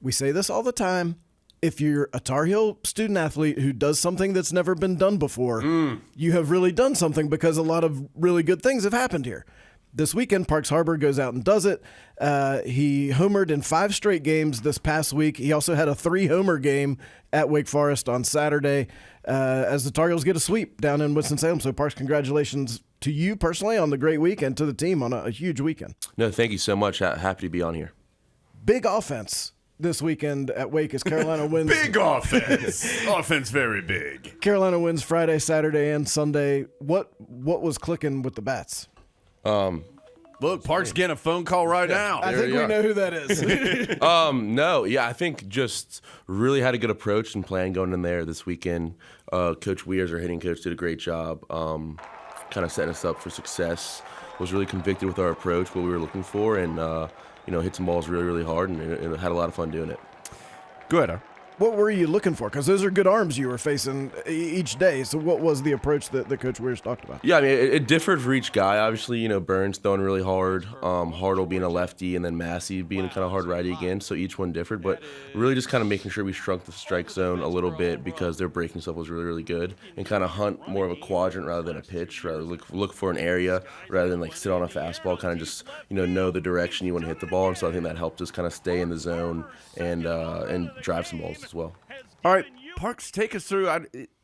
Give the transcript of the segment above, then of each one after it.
We say this all the time. If you're a Tar Heel student athlete who does something that's never been done before, you have really done something because a lot of really good things have happened here. This weekend, Parks Harber goes out and does it. He homered in 5 straight games this past week. He also had a 3-homer game at Wake Forest on Saturday as the Tar Heels get a sweep down in Winston-Salem. So, Parks, congratulations to you personally on the great week and to the team on a huge weekend. No, thank you so much. Happy to be on here. Big offense this weekend at Wake as Carolina wins. Big offense. Offense very big. Carolina wins Friday, Saturday, and Sunday. What was clicking with the bats? Look, Park's getting a phone call right now. I think we know who that is. I think just really had a good approach and plan going in there this weekend. Coach Weirs, our hitting coach, did a great job kind of setting us up for success. Was really convicted with our approach, what we were looking for, and hit some balls really, really hard, and had a lot of fun doing it. Go ahead. What were you looking for? Because those are good arms you were facing each day. So what was the approach that Coach Weirs talked about? Yeah, I mean, it differed for each guy. Obviously, Burns throwing really hard, Hartle being a lefty, and then Massey being kind of hard righty again. So each one differed. But really just kind of making sure we shrunk the strike zone a little bit because their breaking stuff was really, really good. And kind of hunt more of a quadrant rather than a pitch, rather look for an area rather than sit on a fastball, kind of just, know the direction you want to hit the ball. And so I think that helped us kind of stay in the zone and drive some balls as well. All right, Parks, take us through.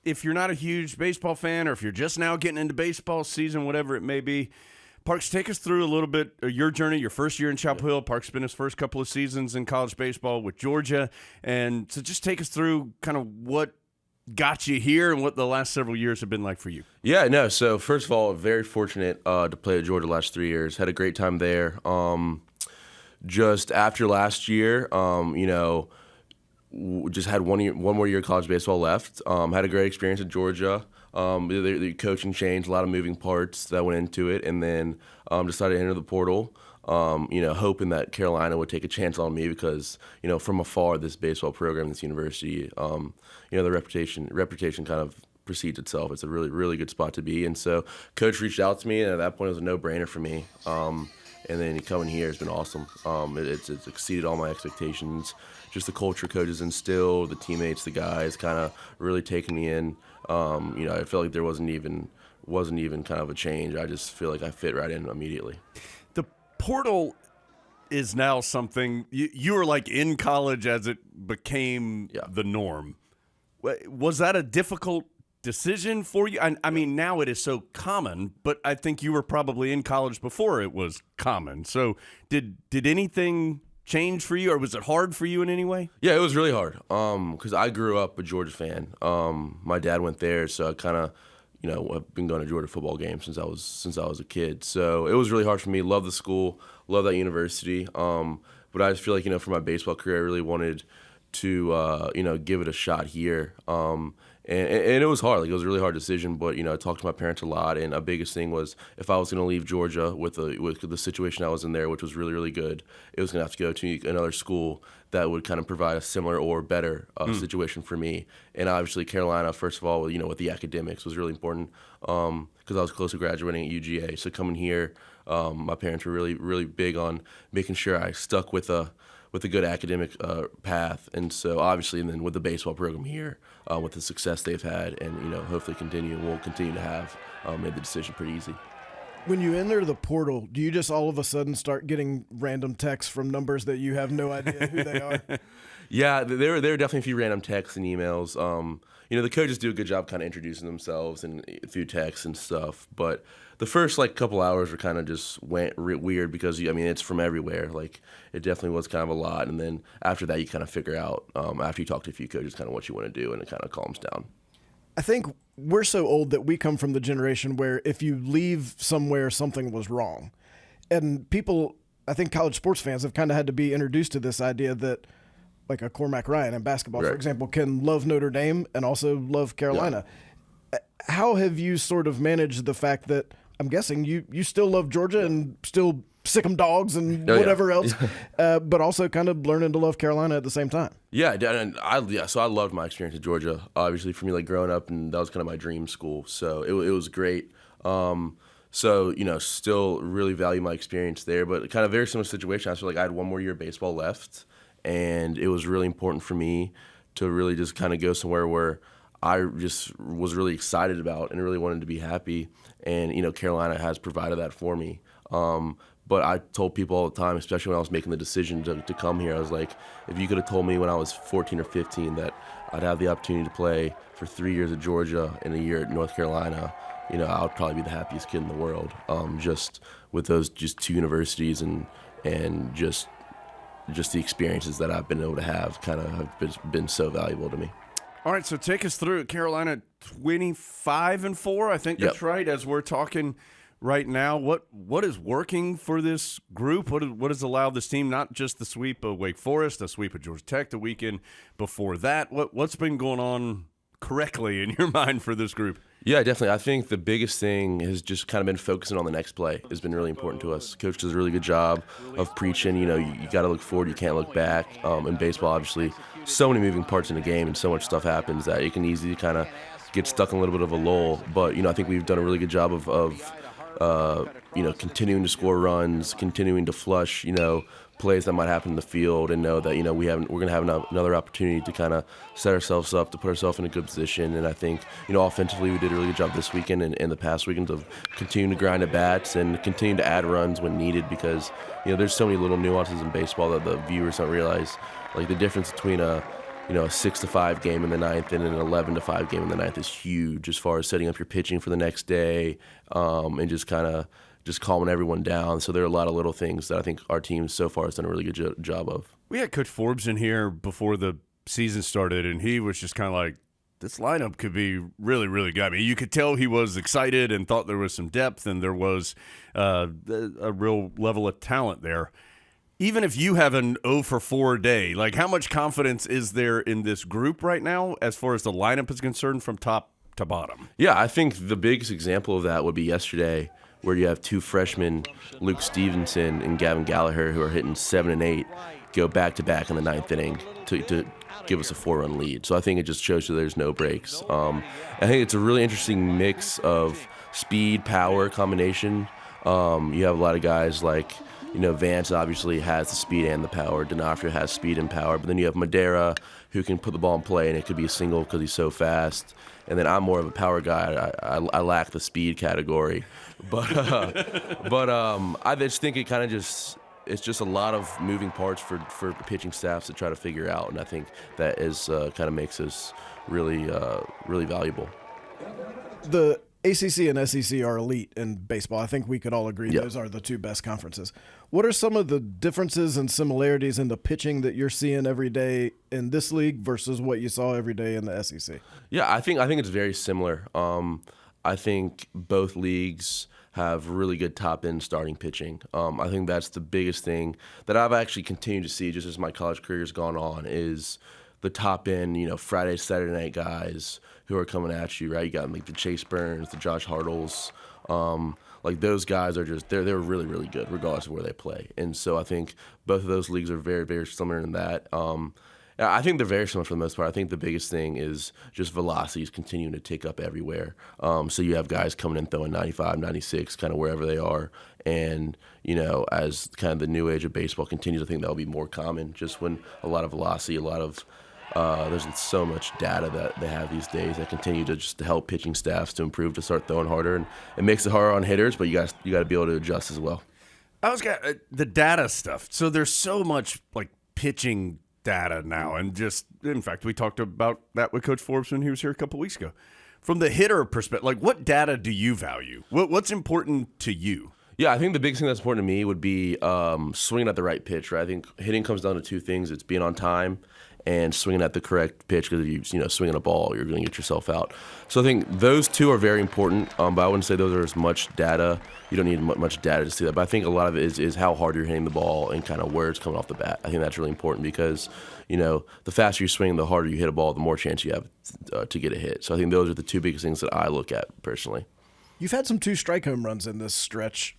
If you're not a huge baseball fan or if you're just now getting into baseball season, whatever it may be, Parks, take us through a little bit of your journey, your first year in Chapel Hill. Parks spent his first couple of seasons in college baseball with Georgia. And so just take us through kind of what got you here and what the last several years have been like for you. Yeah, no, so first of all, very fortunate to play at Georgia the last 3 years. Had a great time there. Just after last year, just had one more year of college baseball left. Had a great experience at Georgia. The coaching changed, a lot of moving parts that went into it, and then decided to enter the portal, hoping that Carolina would take a chance on me because, from afar, this baseball program, this university, the reputation kind of precedes itself. It's a really, really good spot to be. And so Coach reached out to me, and at that point, it was a no-brainer for me. And then coming here has been awesome. It's exceeded all my expectations. Just the culture coaches instilled, the teammates, the guys, kind of really taking me in. I felt like there wasn't even kind of a change. I just feel like I fit right in immediately. The portal is now something you were like in college as it became the norm. Was that a difficult decision for you? I mean, now it is so common, but I think you were probably in college before it was common. So did anything change for you, or was it hard for you in any way? Yeah, it was really hard because I grew up a Georgia fan. My dad went there, so I kind of, I've been going to Georgia football games since I was a kid. So it was really hard for me. Love the school, love that university. But I just feel like, for my baseball career, I really wanted to, give it a shot here. And it was hard. It was a really hard decision, but, I talked to my parents a lot, and a biggest thing was if I was going to leave Georgia with the situation I was in there, which was really, really good, it was going to have to go to another school that would kind of provide a similar or better situation for me. And obviously Carolina, first of all, with the academics was really important because I was close to graduating at UGA. So coming here, my parents were really, really big on making sure I stuck with a good academic path. And so obviously, and then with the baseball program here, with the success they've had and, hopefully will continue to have, made the decision pretty easy. When you enter the portal, do you just all of a sudden start getting random texts from numbers that you have no idea who they are? Yeah, there are definitely a few random texts and emails. The coaches do a good job kind of introducing themselves and through texts and stuff. But the first couple hours were kind of just went weird because it's from everywhere. It definitely was kind of a lot. And then after that, you kind of figure out after you talk to a few coaches kind of what you want to do, and it kind of calms down. I think we're so old that we come from the generation where if you leave somewhere, something was wrong. And people, I think college sports fans have kind of had to be introduced to this idea that like a Cormac Ryan in basketball, for example, can love Notre Dame and also love Carolina. Yeah. How have you sort of managed the fact that I'm guessing you still love Georgia and still sick 'em dogs and whatever else, but also kind of learning to love Carolina at the same time? Yeah, and so I loved my experience at Georgia. Obviously, for me, growing up, and that was kind of my dream school. So it was great. Still really value my experience there, but kind of very similar situation. I feel like I had one more year of baseball left, and it was really important for me to really just kind of go somewhere where I just was really excited about and really wanted to be happy. And, Carolina has provided that for me. But I told people all the time, especially when I was making the decision to come here, I was like, if you could have told me when I was 14 or 15 that I'd have the opportunity to play for 3 years at Georgia and a year at North Carolina, I would probably be the happiest kid in the world. Just with those just two universities and just the experiences that I've been able to have kind of have been so valuable to me. All right, so take us through Carolina 25-4, I think that's right, as we're talking right now. What is working for this group? What has allowed this team, not just the sweep of Wake Forest, the sweep of Georgia Tech the weekend before that? What's been going on correctly in your mind for this group? Yeah, definitely. I think the biggest thing has just kind of been focusing on the next play has been really important to us. Coach does a really good job of preaching, you got to look forward, you can't look back. In baseball, obviously, so many moving parts in the game and so much stuff happens that it can easily kind of get stuck in a little bit of a lull. But, I think we've done a really good job of continuing to score runs, continuing to flush, plays that might happen in the field, and know that we're going to have another opportunity to kind of set ourselves up to put ourselves in a good position. And I think offensively we did a really good job this weekend and the past weekend of continuing to grind at bats and continue to add runs when needed, because there's so many little nuances in baseball that the viewers don't realize, like the difference between a 6-5 game in the ninth and an 11-5 game in the ninth is huge as far as setting up your pitching for the next day, and just kind of calming everyone down. So there are a lot of little things that I think our team so far has done a really good job of. We had Coach Forbes in here before the season started, and he was just kind of like, this lineup could be really, really good. I mean, you could tell he was excited and thought there was some depth and there was a real level of talent there. Even if you have an 0-for-4 day, like how much confidence is there in this group right now as far as the lineup is concerned from top to bottom? Yeah, I think the biggest example of that would be yesterday, where you have two freshmen, Luke Stevenson and Gavin Gallagher, who are hitting 7 and 8, go back-to-back in the ninth inning to give us a 4-run lead. So I think it just shows you there's no breaks. I think it's a really interesting mix of speed, power combination. You have a lot of guys like, Vance obviously has the speed and the power. D'Onofrio has speed and power. But then you have Madera, who can put the ball in play, and it could be a single because he's so fast. And then I'm more of a power guy. I lack the speed category. But I just think it kind of it's just a lot of moving parts for pitching staffs to try to figure out. And I think that is kind of makes us really, really valuable. The ACC and SEC are elite in baseball. I think we could all agree Yep. Those are the two best conferences. What are some of the differences and similarities in the pitching that you're seeing every day in this league versus what you saw every day in the SEC? Yeah, I think it's very similar. I think both leagues have really good top-end starting pitching. I think that's the biggest thing that I've actually continued to see just as my college career has gone on is the top-end, Friday, Saturday night guys who are coming at you, right? You got like the Chase Burns, the Josh Hartles. Like those guys are just they're really, really good regardless of where they play. And so I think both of those leagues are very, very similar in that. I think they're very similar for the most part. I think the biggest thing is just velocities continuing to tick up everywhere. So you have guys coming in throwing 95, 96, kind of wherever they are. And, as kind of the new age of baseball continues, I think that'll be more common just when a lot of velocity, there's so much data that they have these days that continue to help pitching staffs to improve, to start throwing harder. And it makes it harder on hitters, but you got to be able to adjust as well. I was got the data stuff. So there's so much like pitching data now, and just in fact, we talked about that with Coach Forbes when he was here a couple weeks ago. From the hitter perspective, like what data do you value? What's important to you? Yeah, I think the biggest thing that's important to me would be swinging at the right pitch. Right, I think hitting comes down to two things: it's being on time and swinging at the correct pitch. Because if you swinging a ball, you're going to get yourself out. So I think those two are very important. But I wouldn't say those are as much data. You don't need much data to see that. But I think a lot of it is how hard you're hitting the ball and kind of where it's coming off the bat. I think that's really important because the faster you swing, the harder you hit a ball, the more chance you have to get a hit. So I think those are the two biggest things that I look at personally. You've had some 2 strike home runs in this stretch.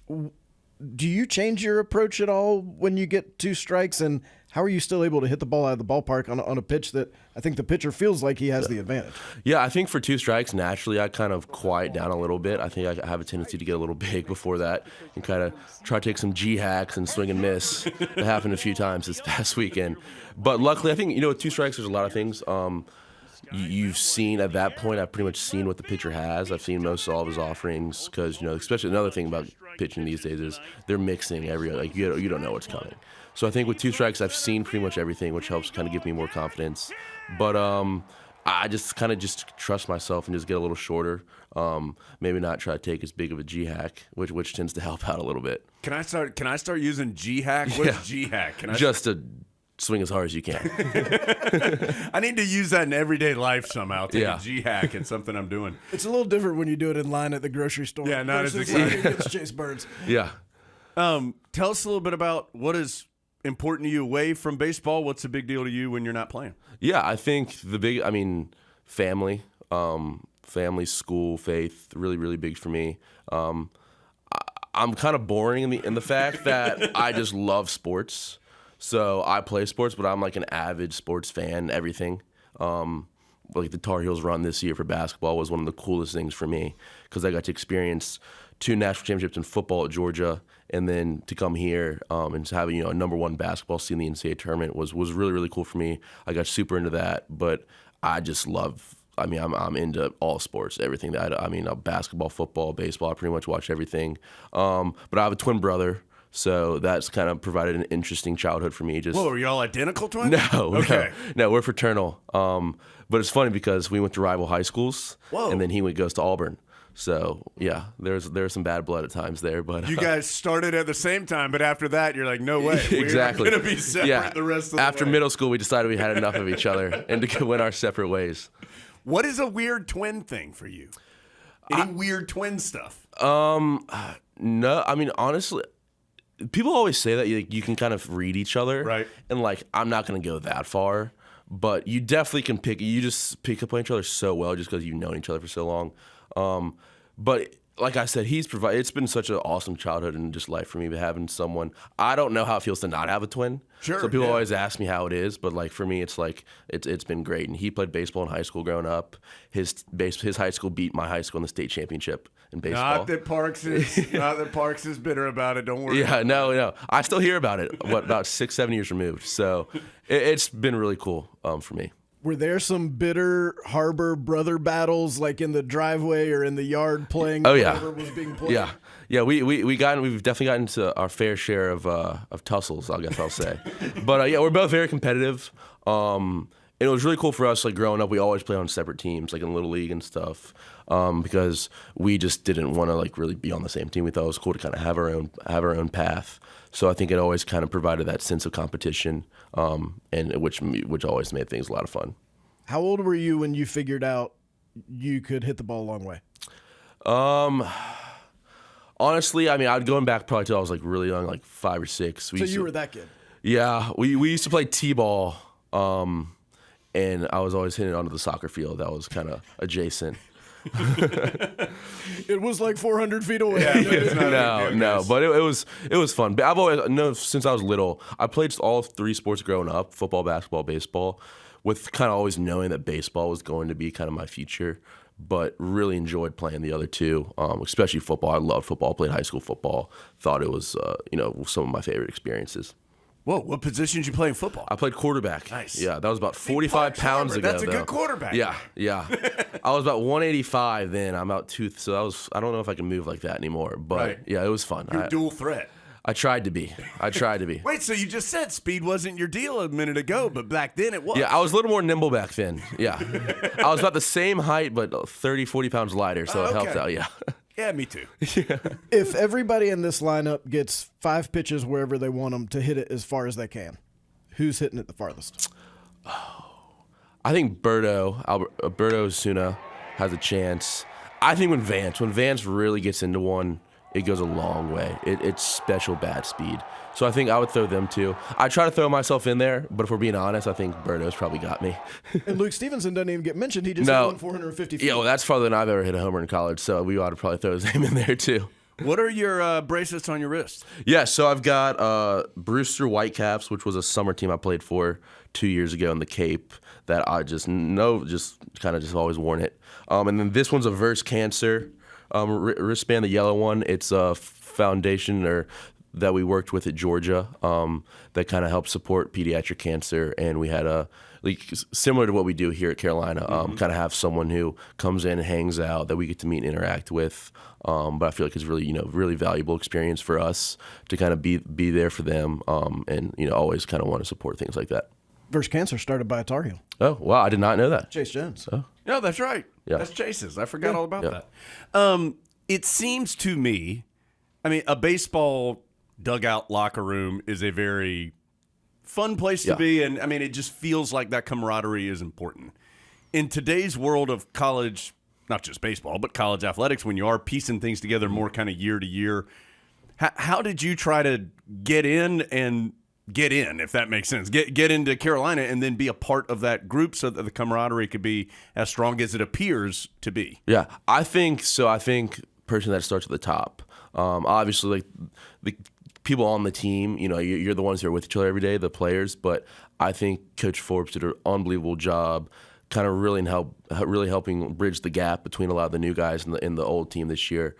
Do you change your approach at all when you get 2 strikes? And how are you still able to hit the ball out of the ballpark on a pitch that I think the pitcher feels like he has the advantage? Yeah, I think for 2 strikes, naturally, I kind of quiet down a little bit. I think I have a tendency to get a little big before that and kind of try to take some G-hacks and swing and miss. That happened a few times this past weekend. But luckily, I think, with 2 strikes, there's a lot of things. You've seen at that point, I've pretty much seen what the pitcher has. I've seen most all of his offerings because, especially another thing about pitching these days is they're mixing you don't know what's coming. So I think with 2 strikes, I've seen pretty much everything, which helps kind of give me more confidence. But I just kind of trust myself and just get a little shorter. Maybe not try to take as big of a G-hack, which tends to help out a little bit. Can I start using G-hack? What is G-hack? Just to swing as hard as you can. I need to use that in everyday life somehow. Take a G-hack and something I'm doing. It's a little different when you do it in line at the grocery store. Yeah, not as exciting against Chase Birds. Yeah. Tell us a little bit about what is important to you away from baseball. What's a big deal to you when you're not playing? Yeah, I think family, family, school, faith, really, really big for me. I'm kind of boring in the fact that I just love sports. So I play sports, but I'm like an avid sports fan, everything. Like the Tar Heels run this year for basketball was one of the coolest things for me because I got to experience 2 national championships in football at Georgia, and then to come here and have a #1 basketball seed in the NCAA tournament was really, really cool for me. I got super into that, but I just love. I'm into all sports, everything. Basketball, football, baseball. I pretty much watch everything. But I have a twin brother. So that's kind of provided an interesting childhood for me. Whoa, are y'all identical twins? No, okay. No, we're fraternal. But it's funny because we went to rival high schools, and then he goes to Auburn. So yeah, there's some bad blood at times there. But you guys started at the same time, but after that, you're like, no way, exactly. We're gonna be separate the rest of the way. After middle school, we decided we had enough of each other and to went our separate ways. What is a weird twin thing for you? Any weird twin stuff? No, honestly. People always say that you can kind of read each other, right? And I'm not going to go that far, but you definitely can just pick up on each other so well just because you've known each other for so long. But like I said, it's been such an awesome childhood and just life for me having someone. I don't know how it feels to not have a twin. Sure. So people always ask me how it is, but for me, it's it's been great. And he played baseball in high school growing up. His high school beat my high school in the state championship in baseball. Not that Parks is bitter about it. Don't worry. Yeah, no. I still hear about it. About 6-7 years removed. So it's been really cool for me. Were there some bitter Harber brother battles, like in the driveway or in the yard playing? Oh yeah, Harber was being played? Yeah. We've definitely gotten into our fair share of tussles, I guess I'll say. But we're both very competitive. And it was really cool for us, growing up. We always played on separate teams, in Little League and stuff, because we just didn't want to really be on the same team. We thought it was cool to kind of have our own path. So I think it always kind of provided that sense of competition, and which always made things a lot of fun. How old were you when you figured out you could hit the ball a long way? Honestly, I'd going back probably till I was really young, 5 or 6. So you were that kid? Yeah, we used to play t-ball, and I was always hitting it onto the soccer field. That was kind of adjacent. It was 400 feet away. No, but it was fun. But I've always known since I was little. I played all 3 sports growing up: football, basketball, baseball. With kind of always knowing that baseball was going to be kind of my future, but really enjoyed playing the other 2, especially football. I loved football. Played high school football. Thought it was some of my favorite experiences. Whoa, what position did you play in football? I played quarterback. Nice. Yeah, that was about 45 pounds ago. That's a good quarterback. Yeah. I was about 185 then. I'm about 2, so I don't know if I can move like that anymore. But right. Yeah, it was fun. You're dual threat. I tried to be. Wait, so you just said speed wasn't your deal a minute ago, but back then it was. Yeah, I was a little more nimble back then. Yeah. I was about the same height, but 30, 40 pounds lighter, so it helped out, yeah. Yeah, me too. If everybody in this lineup gets 5 pitches wherever they want them to hit it as far as they can, who's hitting it the farthest? I think Alberto Osuna has a chance. I think when Vance really gets into one, it goes a long way. It's special bad speed. So I think I would throw them too. I try to throw myself in there, but if we're being honest, I think Berto's probably got me. And Luke Stevenson doesn't even get mentioned. He just hit one 450 feet. Yeah, well, that's farther than I've ever hit a homer in college, so we ought to probably throw his name in there too. What are your bracelets on your wrist? Yeah, so I've got Brewster Whitecaps, which was a summer team I played for 2 years ago in the Cape that I just kind of just always worn it. And then this one's a Verse Cancer wristband, the yellow one. It's a foundation that we worked with at Georgia that kind of helps support pediatric cancer, and we had similar to what we do here at Carolina, kind of have someone who comes in and hangs out that we get to meet and interact with. But I feel like it's really, really valuable experience for us to kind of be there for them, and always kind of want to support things like that. Verse Cancer started by a Tar Heel. Oh wow, I did not know that. Chase Jones. Oh. No, that's right. Yeah. That's Chase's. I forgot all about that. It seems to me, a baseball dugout locker room is a very fun place to be, and it just feels like that camaraderie is important. In today's world of college, not just baseball, but college athletics, when you are piecing things together more kind of year to year, how did you try to get in, if that makes sense, get into Carolina and then be a part of that group so that the camaraderie could be as strong as it appears to be? Yeah, I think so. I think personally that starts at the top. Obviously, like the people on the team, you're the ones who are with each other every day, the players. But I think Coach Forbes did an unbelievable job, kind of really helping bridge the gap between a lot of the new guys in the old team this year.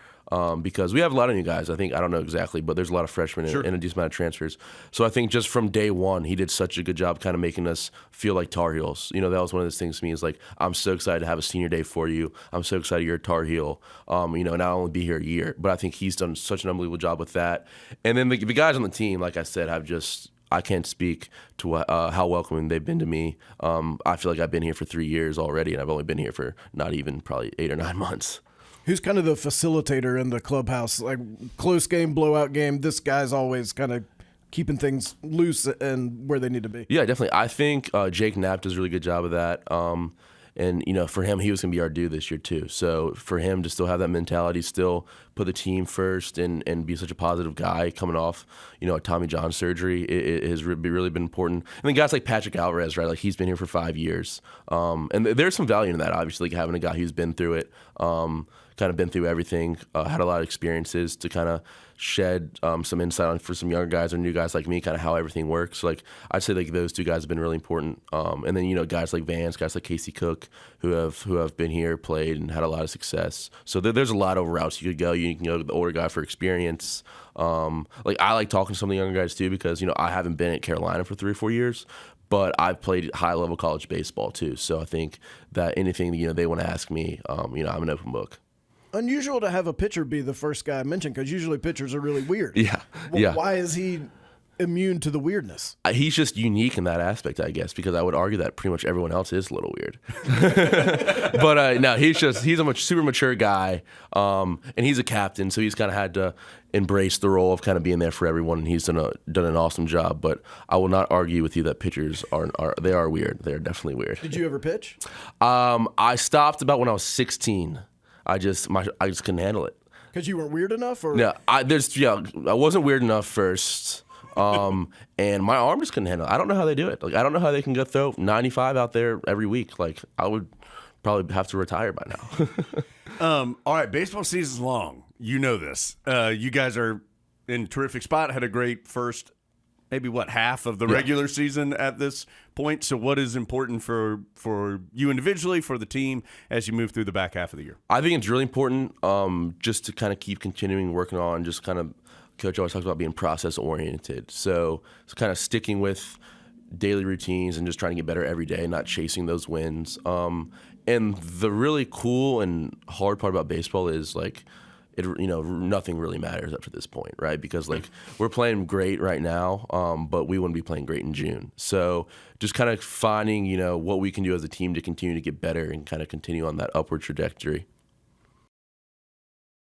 Because we have a lot of new guys. I don't know exactly, but there's a lot of freshmen and a decent amount of transfers. So I think just from day one, he did such a good job kind of making us feel like Tar Heels. That was one of those things to me is like, I'm so excited to have a senior day for you. I'm so excited you're a Tar Heel. Not only be here a year, but I think he's done such an unbelievable job with that. And then the guys on the team, like I said, I can't speak to how welcoming they've been to me. I feel like I've been here for 3 years already, and I've only been here for not even probably 8 or 9 months. Who's kind of the facilitator in the clubhouse? Like close game, blowout game, this guy's always kind of keeping things loose and where they need to be. Yeah, definitely. I think Jake Knapp does a really good job of that. And, for him, he was going to be our due this year, too. So for him to still have that mentality, still put the team first and be such a positive guy coming off, a Tommy John surgery, it has really been important. And then guys like Patrick Alvarez, right? Like he's been here for 5 years. And there's some value in that, obviously, like having a guy who's been through it, kind of been through everything, had a lot of experiences to kind of shed some insight on for some younger guys or new guys like me, kind of how everything works. So, like I'd say like those two guys have been really important. And then guys like Vance, guys like Casey Cook, who have been here, played, and had a lot of success. So there's a lot of routes you could go. You can go to the older guy for experience. Like I like talking to some of the younger guys too because I haven't been at Carolina for 3 or 4 years. But I've played high-level college baseball too, so I think that anything they want to ask me, I'm an open book. Unusual to have a pitcher be the first guy mentioned because usually pitchers are really weird. Yeah. Why is he immune to the weirdness? He's just unique in that aspect, I guess, because I would argue that pretty much everyone else is a little weird. But no, he's a super mature guy, and he's a captain, so he's kind of had to embrace the role of kind of being there for everyone, and he's done an awesome job. But I will not argue with you that pitchers are weird. They are definitely weird. Did you ever pitch? I stopped about when I was 16. I just couldn't handle it. Because you weren't weird enough, or no? I wasn't weird enough first, and my arm just couldn't handle it. I don't know how they do it. Like I don't know how they can go throw 95 out there every week. Like I would probably have to retire by now. All right, baseball season's long. You know this. You guys are in a terrific spot. Had a great first, maybe half of the regular season at this point. So what is important for you individually, for the team, as you move through the back half of the year? I think it's really important just to kind of keep continuing working on just kind of, Coach always talks about being process oriented. So it's kind of sticking with daily routines and just trying to get better every day, not chasing those wins. And the really cool and hard part about baseball is like, nothing really matters up to this point, right? Because like we're playing great right now, but we wouldn't be playing great in June. So just kind of finding, what we can do as a team to continue to get better and kind of continue on that upward trajectory.